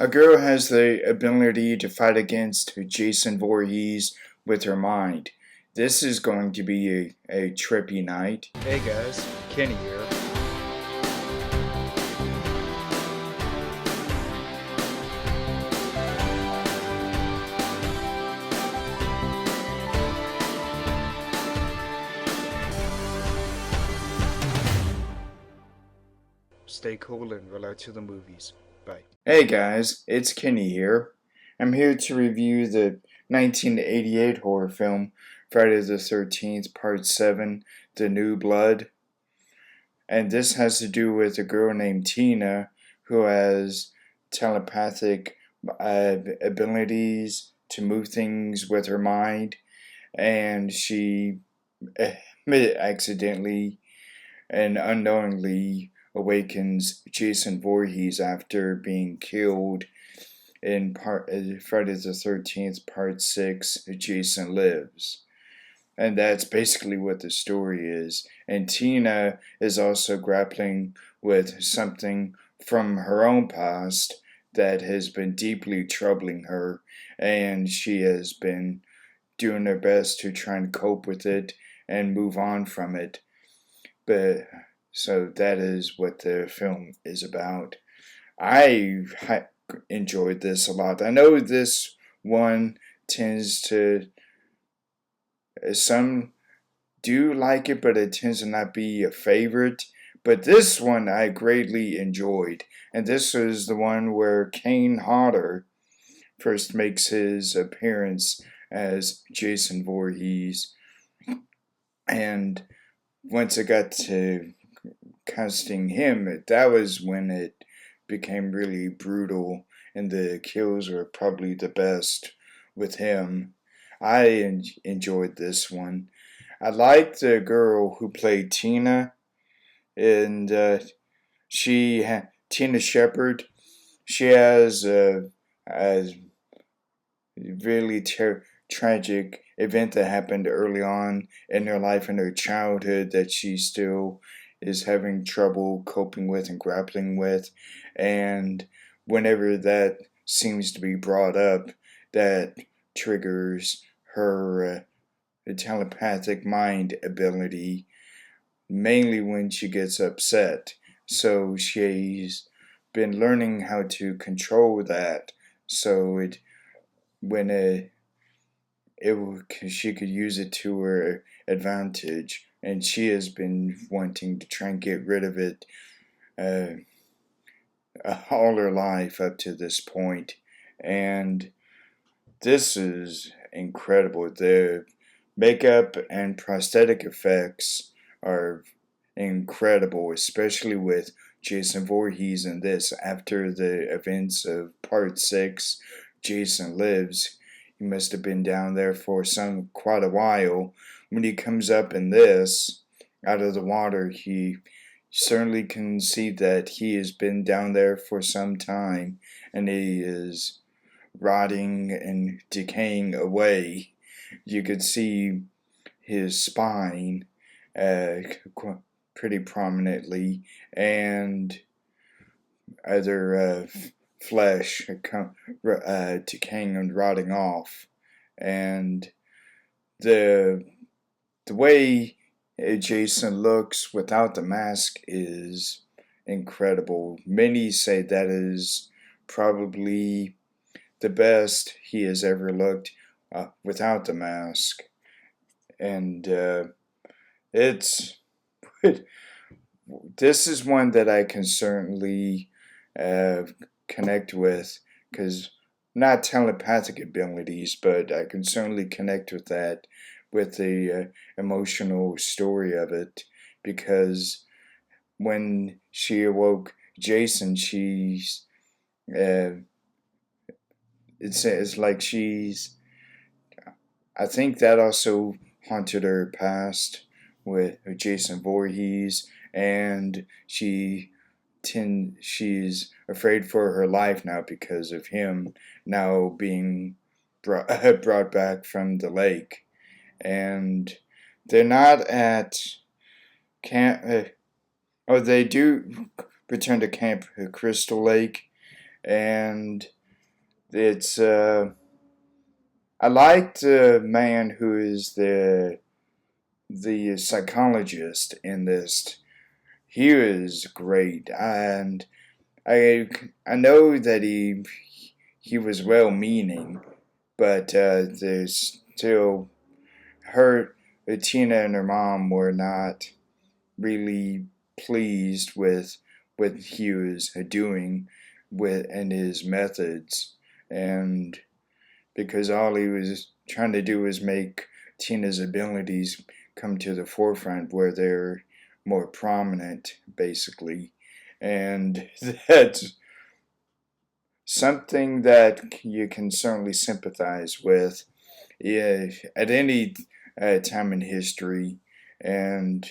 A girl has the ability to fight against Jason Voorhees with her mind. This is going to be a trippy night. Hey guys, Kenny here. Stay cool and relax to the movies. Bye. Hey guys, it's Kenny here. I'm here to review the 1988 horror film Friday the 13th, Part 7, The New Blood. And this has to do with a girl named Tina who has telepathic abilities to move things with her mind. And she accidentally and unknowingly awakens Jason Voorhees after being killed in Friday the 13th, Part 6, Jason Lives. And that's basically what the story is. And Tina is also grappling with something from her own past that has been deeply troubling her, and she has been doing her best to try and cope with it and move on from it. But so that is what the film is about. I enjoyed this a lot. I know this one tends to, some do like it, but it tends to not be a favorite. But this one I greatly enjoyed. And this is the one where Kane Hodder first makes his appearance as Jason Voorhees. And once it got to casting him, that was when it became really brutal, and the kills were probably the best with him. I enjoyed this one. I liked the girl who played Tina, and Tina Shepard. She has a really tragic event that happened early on in her life, in her childhood, that she still is having trouble coping with and grappling with. And whenever that seems to be brought up, that triggers her telepathic mind ability, mainly when she gets upset. So she's been learning how to control that, so she could use it to her advantage. And she has been wanting to try and get rid of it all her life up to this point. And this is incredible. The makeup and prosthetic effects are incredible, especially with Jason Voorhees in this. After the events of Part 6, Jason Lives, he must have been down there for quite a while. When he comes up in this, out of the water, he certainly can see that he has been down there for some time, and he is rotting and decaying away. You could see his spine pretty prominently, and other flesh decaying and rotting off. And the way Jason looks without the mask is incredible. Many say that is probably the best he has ever looked without the mask. And it's this is one that I can certainly connect with, because not telepathic abilities, but I can certainly connect with that, with the emotional story of it, because when she awoke Jason, it's like I think that also haunted her past with Jason Voorhees, and she's afraid for her life now because of him now being brought back from the lake. And they're not at camp. They do return to Camp Crystal Lake, and it's I liked the man who is the psychologist in this. He was great, and I know that he was well meaning, but there's still her Tina and her mom were not really pleased with what he was doing with and his methods, and because all he was trying to do was make Tina's abilities come to the forefront where they're more prominent, basically. And that's something that you can certainly sympathize with, yeah, at any time in history. And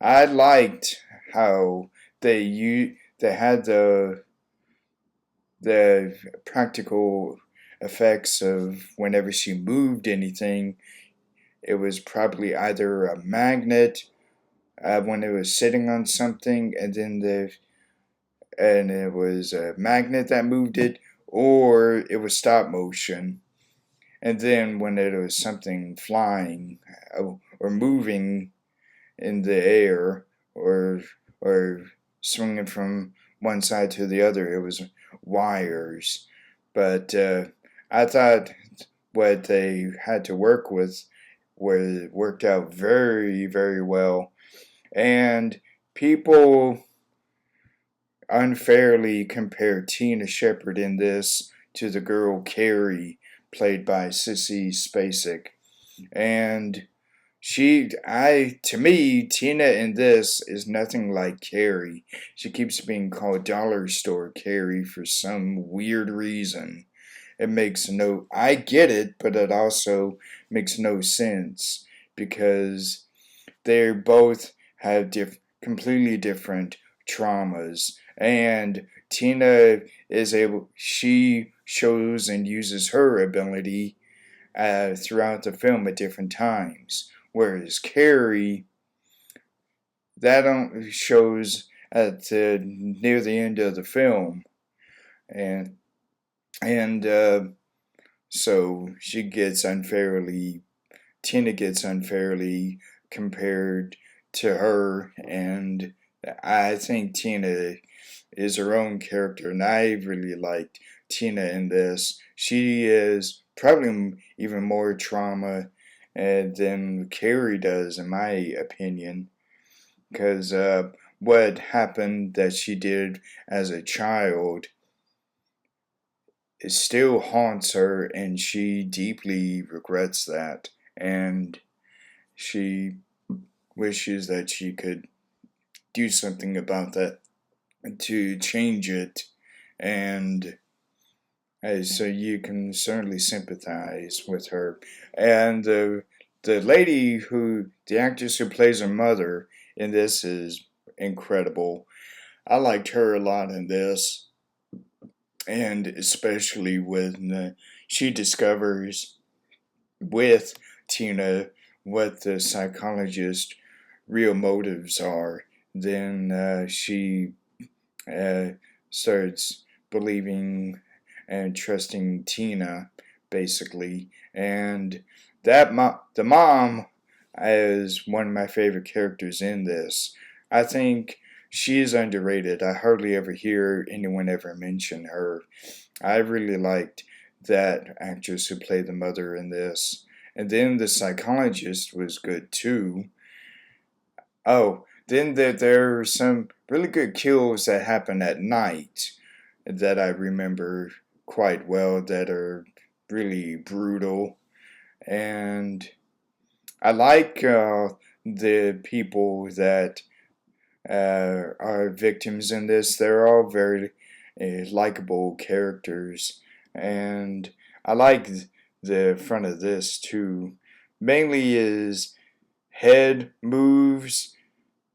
I liked how they had the practical effects of whenever she moved anything, it was probably either a magnet when it was sitting on something, and it was a magnet that moved it, or it was stop motion. And then when it was something flying or moving in the air or or swinging from one side to the other, it was wires. But I thought what they had to work with worked out very, very well. And people unfairly compare Tina Shepard in this to the girl Carrie, played by Sissy Spacek. And to me, Tina in this is nothing like Carrie. She keeps being called Dollar Store Carrie for some weird reason. I get it, but it also makes no sense because they both have completely different traumas. And she shows and uses her ability throughout the film at different times. Whereas Carrie, shows at near the end of the film, and and so Tina gets unfairly compared to her, and I think Tina is her own character, and I really liked Tina in this. She is probably even more trauma than Carrie does, in my opinion, because what happened that she did as a child, it still haunts her, and she deeply regrets that, and she wishes that she could do something about that to change it, and so you can certainly sympathize with her. And the actress who plays her mother in this is incredible. I liked her a lot in this, and especially when she discovers with Tina what the psychologist's real motives are. Then she uh, starts believing and trusting Tina, basically. And the mom is one of my favorite characters in this. I think she is underrated. I hardly ever hear anyone ever mention her. I really liked that actress who played the mother in this. And then the psychologist was good too. Oh, then there are some really good kills that happen at night that I remember quite well that are really brutal. And I like the people that are victims in this. They're all very likable characters. And I like the front of this too. Mainly is head moves,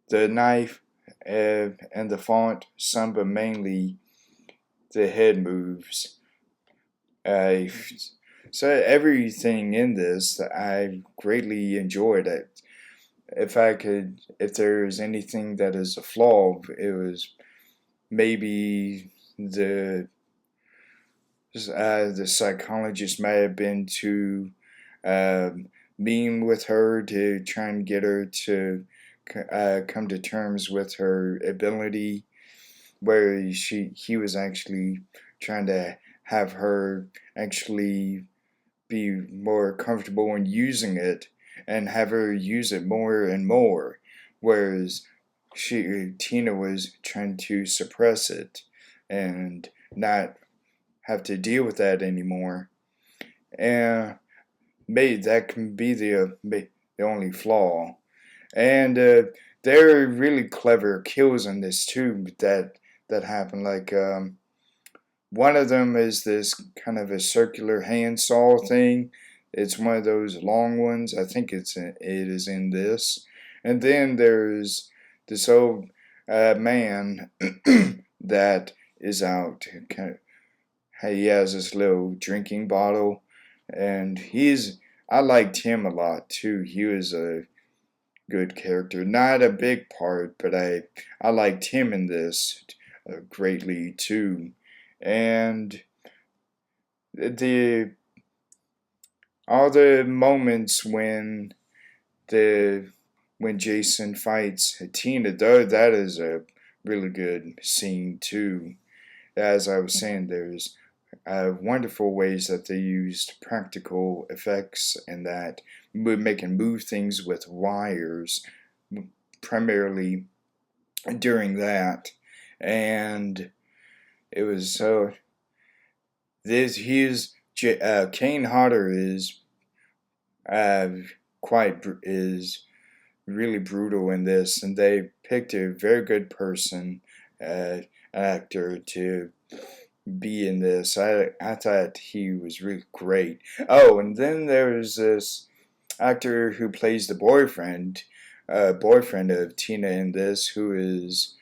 the knife, and the font, some, but mainly the head moves. Uh, so everything in this I greatly enjoyed. If there is anything that is a flaw, it was maybe the the psychologist may have been too mean with her to try and get her to come to terms with her ability, where he was actually trying to have her actually be more comfortable in using it and have her use it more and more, whereas Tina was trying to suppress it and not have to deal with that anymore. And maybe that can be the only flaw. And there are really clever kills in this too that happen. Like one of them is this kind of a circular handsaw thing. It's one of those long ones. I think it is in this. And then there's this old man that is out. He has this little drinking bottle, and I liked him a lot too. He was a good character, not a big part, but I liked him in this greatly too. And the all the moments when Jason fights Tina, though, that is a really good scene too. As I was saying, there's wonderful ways that they used practical effects and that making move things with wires, primarily during that. And it was so Kane Hodder is uh, is really brutal in this, and they picked a very good actor to be in this. I thought he was really great. Oh, and then there's this actor who plays the boyfriend of Tina in this, who is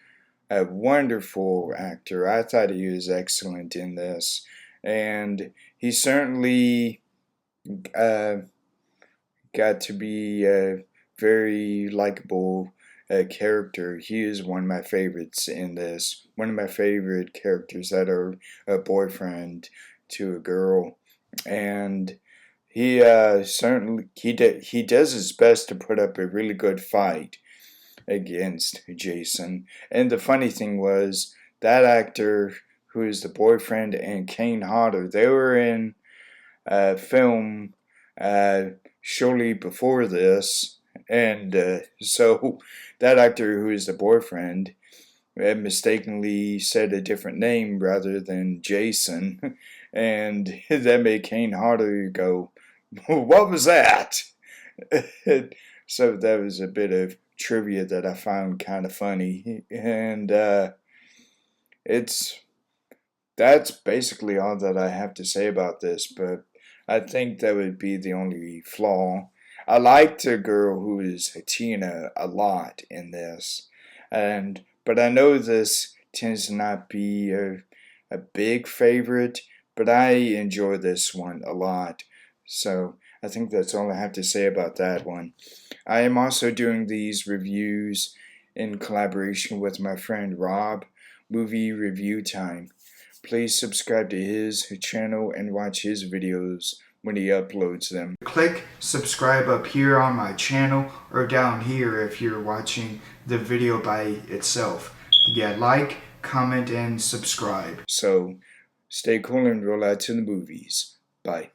a wonderful actor. I thought he was excellent in this, and he certainly uh, got to be a very likable character. He is one of my favorites in this. One of my favorite characters that are a boyfriend to a girl, and he certainly he does his best to put up a really good fight against Jason. And the funny thing was that actor who is the boyfriend and Kane Hodder, they were in a film shortly before this, and so that actor who is the boyfriend mistakenly said a different name rather than Jason, and that made Kane Hodder go, "What was that?" So that was a bit of trivia that I found kind of funny, and it's that's basically all that I have to say about this. But I think that would be the only flaw. I liked the girl who is Tina a lot in this, but I know this tends to not be a big favorite, but I enjoy this one a lot. So I think that's all I have to say about that one. I am also doing these reviews in collaboration with my friend Rob, Movie Review Time. Please subscribe to his channel and watch his videos when he uploads them. Click subscribe up here on my channel or down here if you're watching the video by itself. Yeah, like, comment, and subscribe. So stay cool and roll out to the movies. Bye.